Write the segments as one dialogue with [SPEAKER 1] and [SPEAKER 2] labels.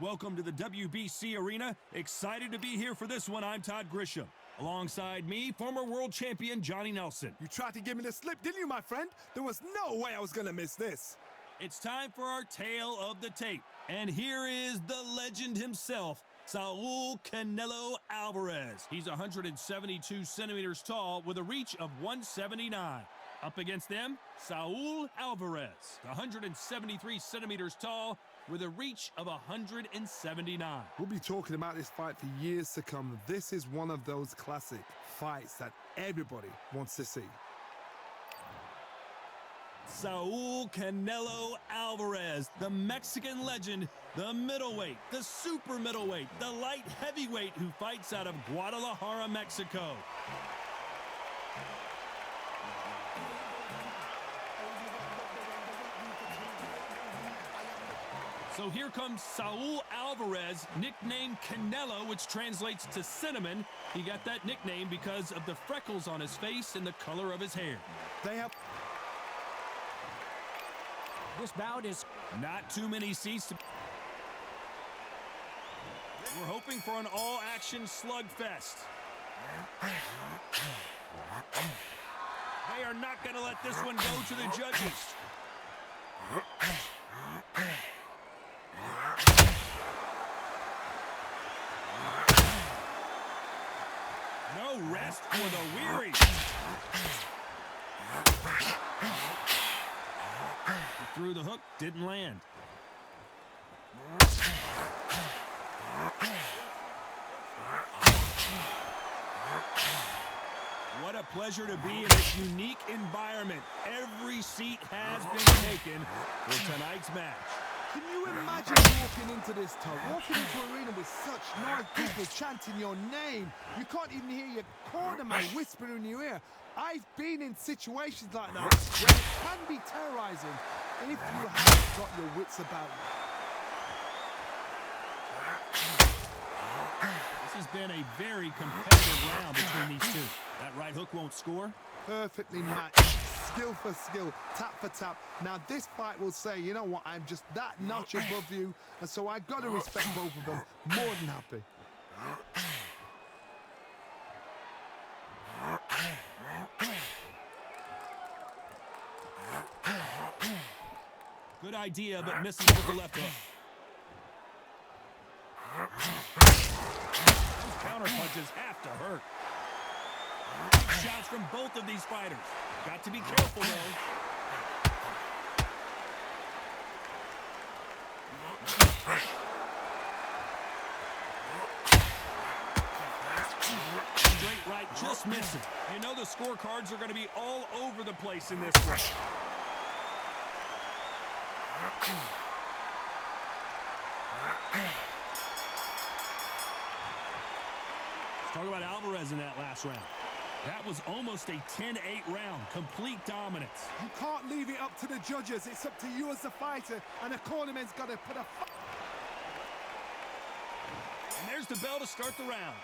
[SPEAKER 1] Welcome to the WBC arena. Excited to be here for this one. I'm Todd Grisham. Alongside me, former world champion Johnny Nelson.
[SPEAKER 2] You tried to give me the slip, didn't you, my friend? There was no way I was going to miss this.
[SPEAKER 1] It's time for our tale of the tape. And here is the legend himself, Saul Canelo Alvarez. He's 172 centimeters tall with a reach of 179. Up against them, Saul Alvarez, 173 centimeters tall with a reach of 179.
[SPEAKER 2] We'll be talking about this fight for years to come. This is one of those classic fights that everybody wants to see.
[SPEAKER 1] Saul Canelo Alvarez, the Mexican legend, the middleweight, the super middleweight, the light heavyweight who fights out of Guadalajara, Mexico. So here comes Saul Alvarez, nicknamed Canelo, which translates to cinnamon. He got that nickname because of the freckles on his face and the color of his hair.
[SPEAKER 3] This bout is
[SPEAKER 1] not too many seats. We're hoping for an all-action slugfest. They are not going to let this one go to the judges. No rest for the weary. He threw the hook, didn't land. What a pleasure to be in this unique environment. Every seat has been taken for tonight's match.
[SPEAKER 2] Can you imagine walking into this, Todd? Walking into an arena with such nice people chanting your name. You can't even hear your cornerman whispering in your ear. I've been in situations like that where it can be terrorizing if you haven't got your wits about you.
[SPEAKER 1] This has been a very competitive round between these two. That right hook won't score.
[SPEAKER 2] Perfectly matched, skill for skill, tap for tap. Now this fight will say, you know what, I'm just that notch above you, and so I've got to respect both of them. More than happy.
[SPEAKER 1] Good idea, but misses with the left hook. Those counter punches have to hurt. Shots from both of these fighters. Got to be careful, though. Straight right, just missing. You know the scorecards are going to be all over the place in this one. Let's talk about Alvarez in that last round. That was almost a 10-8 round, complete dominance.
[SPEAKER 2] You can't leave it up to the judges. It's up to you as the fighter, and the cornerman's got to put a...
[SPEAKER 1] And there's the bell to start the round.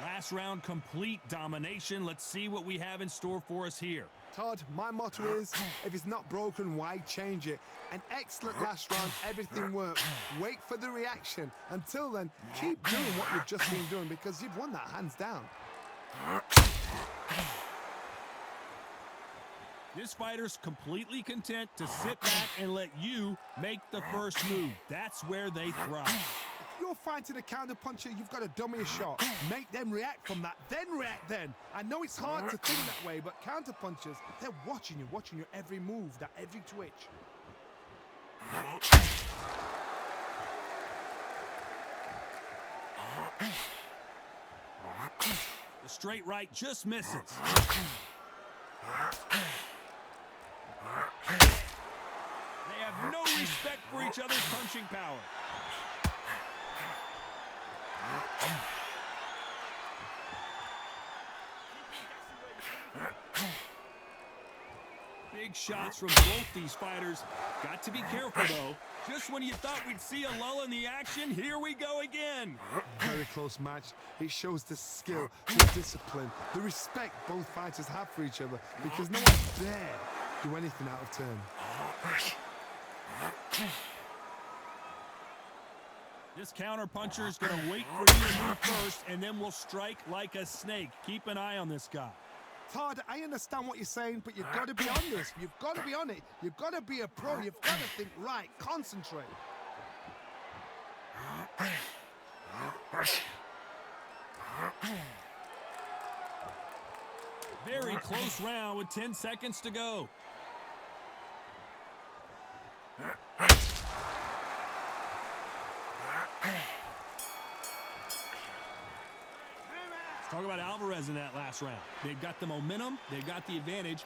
[SPEAKER 1] Last round, complete domination. Let's see what we have in store for us here.
[SPEAKER 2] Todd, my motto is, if it's not broken, why change it? An excellent last round, everything worked. Wait for the reaction. Until then, keep doing what you've just been doing because you've won that hands down.
[SPEAKER 1] This fighter's completely content to sit back and let you make the first move. That's where they thrive.
[SPEAKER 2] If you're fighting a counter-puncher, you've got to dummy a shot. Make them react from that, then react then. I know it's hard to think that way, but counter-punchers, they're watching your every move, that every twitch.
[SPEAKER 1] The straight right just misses. They have no respect for each other's punching power. Big shots from both these fighters. Got to be careful, though. Just when you thought we'd see a lull in the action, here we go again.
[SPEAKER 2] Very close match. It shows the skill, the discipline, the respect both fighters have for each other because no one dare do anything out of turn.
[SPEAKER 1] This counter-puncher is going to wait for you to move first, and then will strike like a snake. Keep an eye on this guy.
[SPEAKER 2] Todd, I understand what you're saying, but you've got to be on this. You've got to be on it. You've got to be a pro. You've got to think right. Concentrate.
[SPEAKER 1] Very close round with 10 seconds to go. Let's talk about Alvarez in that last round. They've got the momentum. They've got the advantage.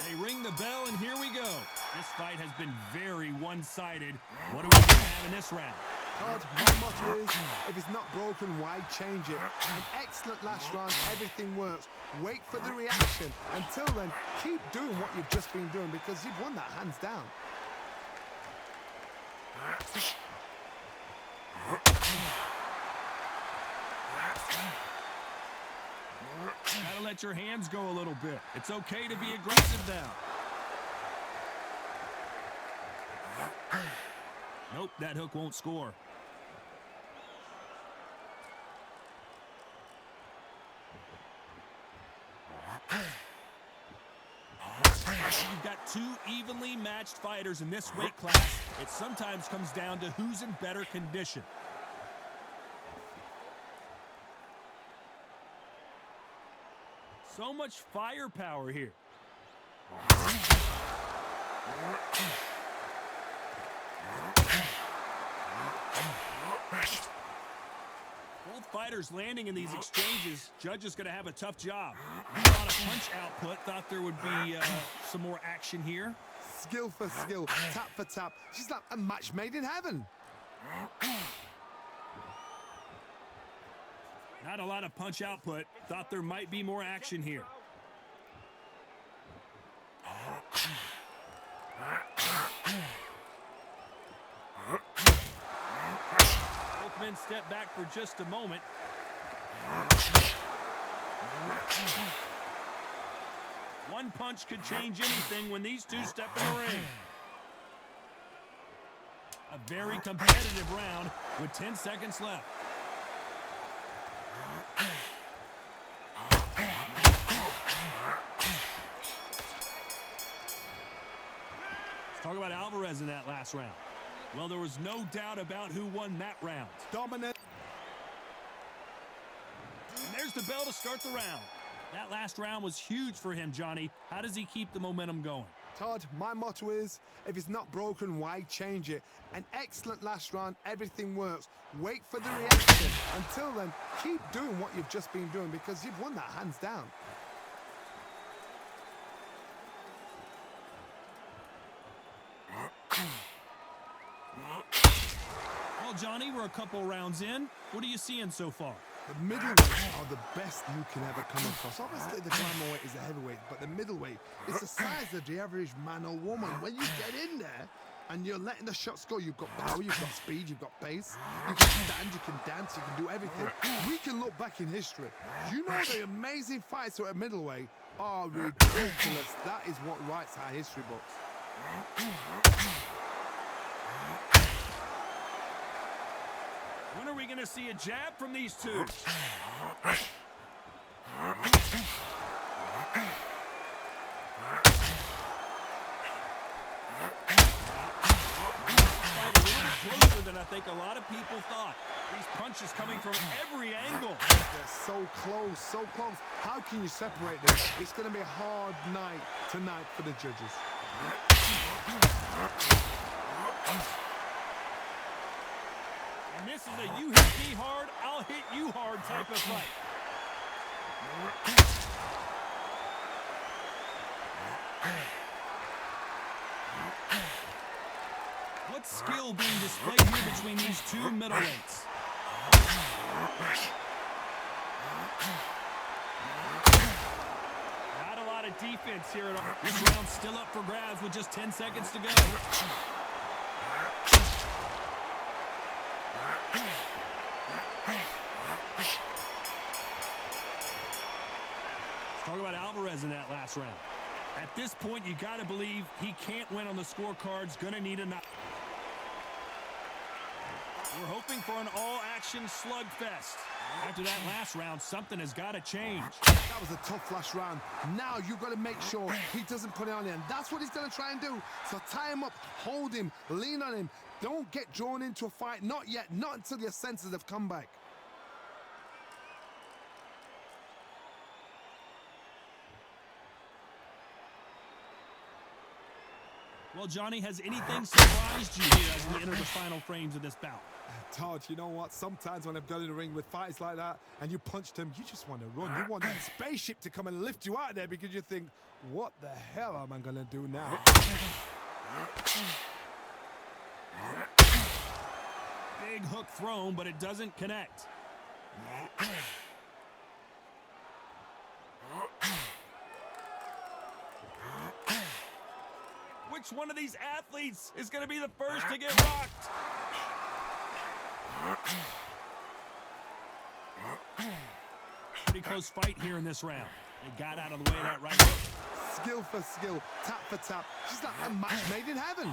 [SPEAKER 1] They ring the bell, and here we go. This fight has been very one-sided. What do we have in this round?
[SPEAKER 2] Todd, my motto is, if it's not broken, why change it? An excellent last round, everything works. Wait for the reaction. Until then, keep doing what you've just been doing because you've won that hands down.
[SPEAKER 1] Gotta let your hands go a little bit. It's okay to be aggressive now. Nope, that hook won't score. You've got two evenly matched fighters in this weight class. It sometimes comes down to who's in better condition. So much firepower here. Both fighters landing in these exchanges. Judge is going to have a tough job. A lot of punch output. Thought there would be some more action here.
[SPEAKER 2] Skill for skill, tap for tap. She's like a match made in heaven.
[SPEAKER 1] Not a lot of punch output. Thought there might be more action here. Both men step back for just a moment. One punch could change anything when these two step in the ring. A very competitive round with 10 seconds left. Talk about Alvarez in that last round. Well, there was no doubt about who won that round.
[SPEAKER 2] Dominant.
[SPEAKER 1] And there's the bell to start the round. That last round was huge for him, Johnny. How does he keep the momentum going?
[SPEAKER 2] Todd, my motto is, if it's not broken, why change it? An excellent last round, everything works. Wait for the reaction. Until then, keep doing what you've just been doing because you've won that hands down.
[SPEAKER 1] Well, Johnny, we're a couple rounds in. What are you seeing so far?
[SPEAKER 2] The middleweights are the best you can ever come across. Obviously, the glamour weight is the heavyweight, but the middleweight is the size of the average man or woman. When you get in there and you're letting the shots go, you've got power, you've got speed, you've got pace, you can stand, you can dance, you can do everything. We can look back in history. You know the amazing fights at middleweight are ridiculous. That is what writes our history books.
[SPEAKER 1] When are we going to see a jab from these two? Closer than I think a lot of people thought. These punches coming from every angle.
[SPEAKER 2] They're so close, so close. How can you separate them? It's going to be a hard night tonight for the judges.
[SPEAKER 1] And this is a you hit me hard, I'll hit you hard type of fight. What skill being displayed here between these two middleweights? Not a lot of defense here at all. This round's still up for grabs with just 10 seconds to go. Talk about Alvarez in that last round. At this point, you got to believe he can't win on the scorecards. Gonna need a knock. We're hoping for an all-action slugfest. After that last round, something has got to change.
[SPEAKER 2] That was a tough last round. Now you've got to make sure he doesn't put it on him. That's what he's going to try and do. So tie him up, hold him, lean on him. Don't get drawn into a fight. Not yet. Not until your senses have come back.
[SPEAKER 1] Well, Johnny, has anything surprised you here as we enter the final frames of this bout?
[SPEAKER 2] Todd, you know what? Sometimes when I've gone in the ring with fights like that and you punched him, you just want to run. You want that spaceship to come and lift you out of there because you think, what the hell am I going to do now?
[SPEAKER 1] Big hook thrown, but it doesn't connect. Which one of these athletes is going to be the first to get rocked? Pretty close fight here in this round. They got out of the way of that right hook.
[SPEAKER 2] Skill for skill, tap for tap. Just like a match made in heaven.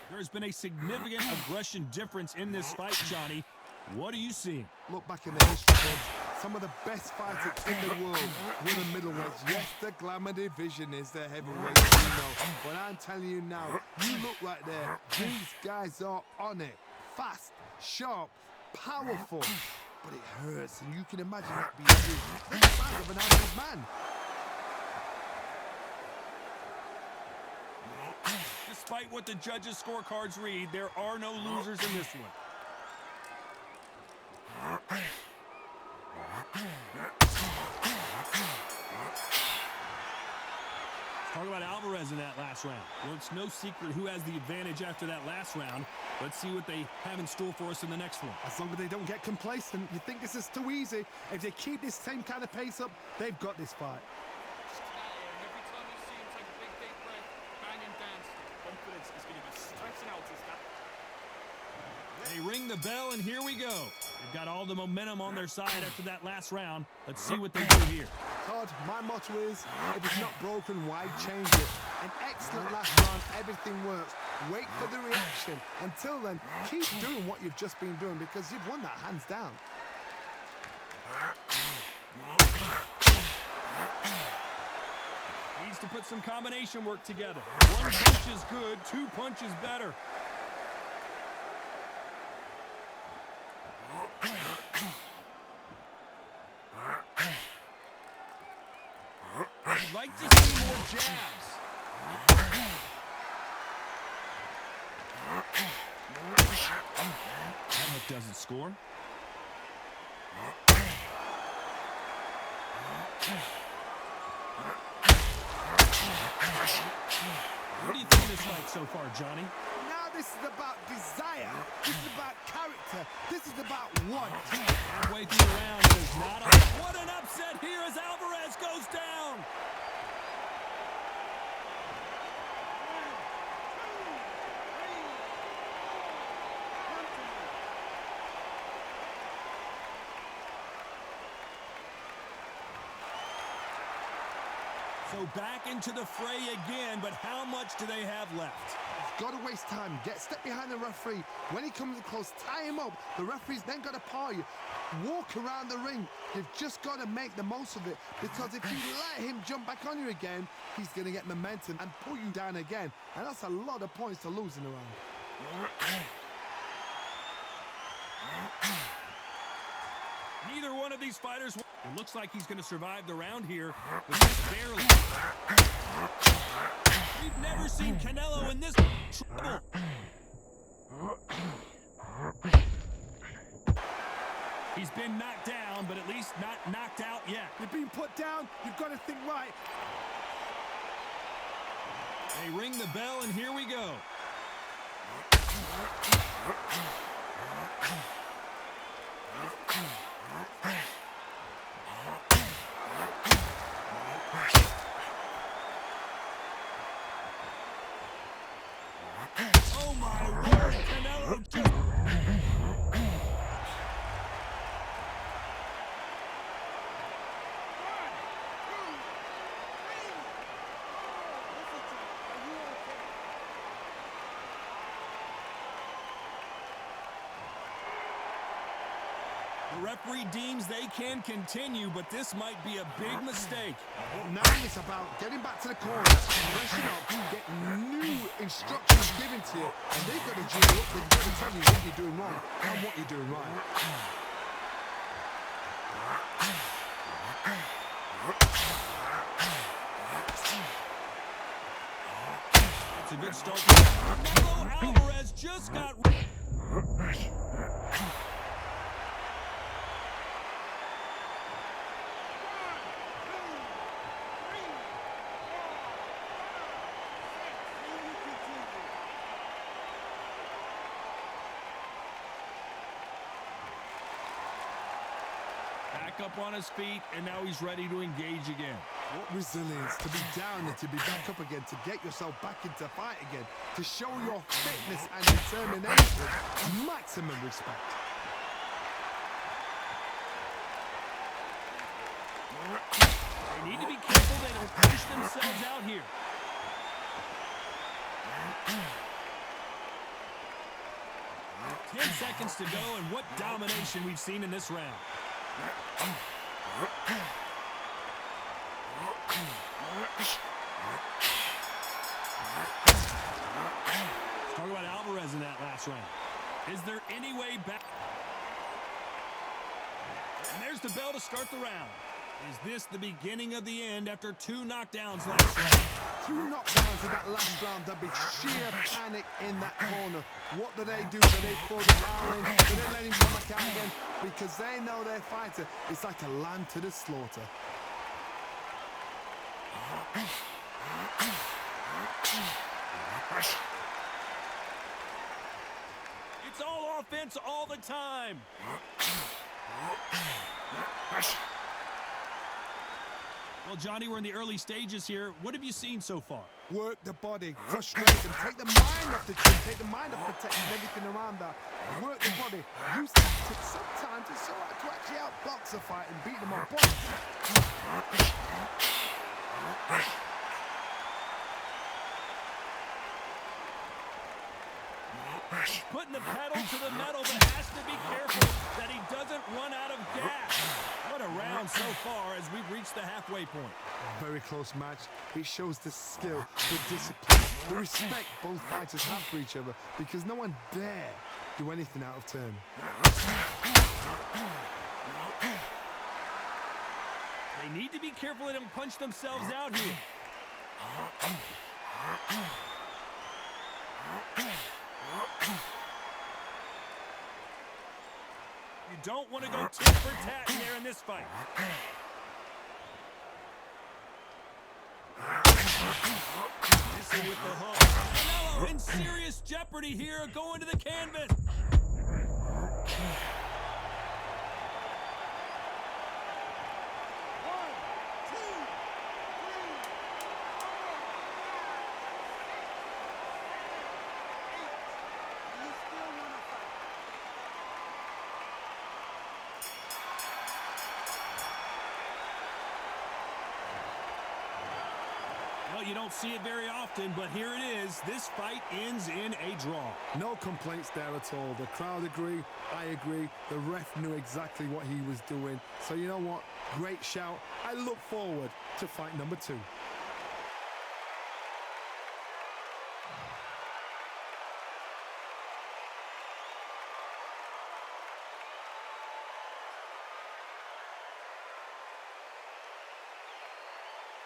[SPEAKER 1] There's been a significant aggression difference in this fight, Johnny. What are you seeing?
[SPEAKER 2] Look back in the history books. Some of the best fighters in the world were the middleweights. Yes, the glamour division is the heavyweight, you know. But I'm telling you now, you look right there. These guys are on it. Fast, sharp, powerful. But it hurts, and you can imagine that being you. They're the size of an average man.
[SPEAKER 1] Despite what the judges' scorecards read, there are no losers in this one. Talk about Alvarez in that last round. Well, it's no secret who has the advantage after that last round. Let's see what they have in store for us in the next one.
[SPEAKER 2] As long as they don't get complacent, you think this is too easy. If they keep this same kind of pace up, they've got this fight.
[SPEAKER 4] Every time you see him take a big deep breath, bang and dance, confidence is going to be stretching out his back.
[SPEAKER 1] They ring the bell, and here we go. They've got all the momentum on their side after that last round. Let's see what they do here.
[SPEAKER 2] Todd, my motto is, if it's not broken, why change it? An excellent last round, everything works. Wait for the reaction. Until then, keep doing what you've just been doing because you've won that hands down.
[SPEAKER 1] Needs to put some combination work together. One punch is good, two punches better. I'd like to see more jabs. That hook doesn't score. What do you think of this fight so far, Johnny?
[SPEAKER 2] Now this is about desire. This is about character. This is about want.
[SPEAKER 1] Halfway through the round, there's not a... What an upset here as Alvarez goes down! So back into the fray again, but how much do they have left?
[SPEAKER 2] Got to waste time. Step behind the referee. When he comes close, tie him up. The referee's then got to paw you. Walk around the ring. You've just got to make the most of it because if you let him jump back on you again, he's going to get momentum and pull you down again. And that's a lot of points to lose in a round.
[SPEAKER 1] Neither one of these fighters... It looks like he's going to survive the round here, but just barely. We've never seen Canelo in this trouble. He's been knocked down, but at least not knocked out yet.
[SPEAKER 2] You've been put down. You've got to think right.
[SPEAKER 1] They ring the bell, and here we go. Oh my word, Canelo just... The referee deems they can continue, but this might be a big mistake.
[SPEAKER 2] Well, now it's about getting back to the corner, rushing up, getting new instructions given to you, and they've got to do up. They've got to tell you what you're doing wrong and what you're doing right.
[SPEAKER 1] It's a good start. Canelo Alvarez just got... Back up on his feet, and now he's ready to engage again.
[SPEAKER 2] What resilience to be down and to be back up again, to get yourself back into fight again, to show your fitness and determination. Maximum respect.
[SPEAKER 1] They need to be careful they don't push themselves out here. Ten seconds to go, and what domination we've seen in this round. Let's talk about Alvarez in that last round. Is there any way back? And there's the bell to start the round. Is this the beginning of the end after 2 knockdowns last round?
[SPEAKER 2] 2 knockdowns in that last round. There'll be sheer panic in that corner. What do? Do they throw the towel in? Do they let him come back out again? Because they know their fighter is like a lamb to the slaughter.
[SPEAKER 1] It's all offense all the time. Well, Johnny, we're in the early stages here. What have you seen so far?
[SPEAKER 2] Work the body, frustrate them, take the mind off the chin, take the mind off protecting everything around that. Work the body, use tactics. Sometimes it's all right to actually outbox a fight and beat them on points.
[SPEAKER 1] Putting the pedal to the metal, but has to be careful that he doesn't run out of gas. What a round so far as we've reached the halfway point.
[SPEAKER 2] Very close match. It shows the skill, the discipline, the respect both fighters have for each other, because no one dare do anything out of turn.
[SPEAKER 1] They need to be careful they don't punch themselves out here. You don't want to go tit for tat in there in this fight. Missing with the hook. Canelo in serious jeopardy here, going to the canvas. Well, you don't see it very often, but here it is. This fight ends in a draw.
[SPEAKER 2] No complaints there at all. The crowd agree, I agree. The ref knew exactly what he was doing. So you know what? Great shout. I look forward to fight number 2.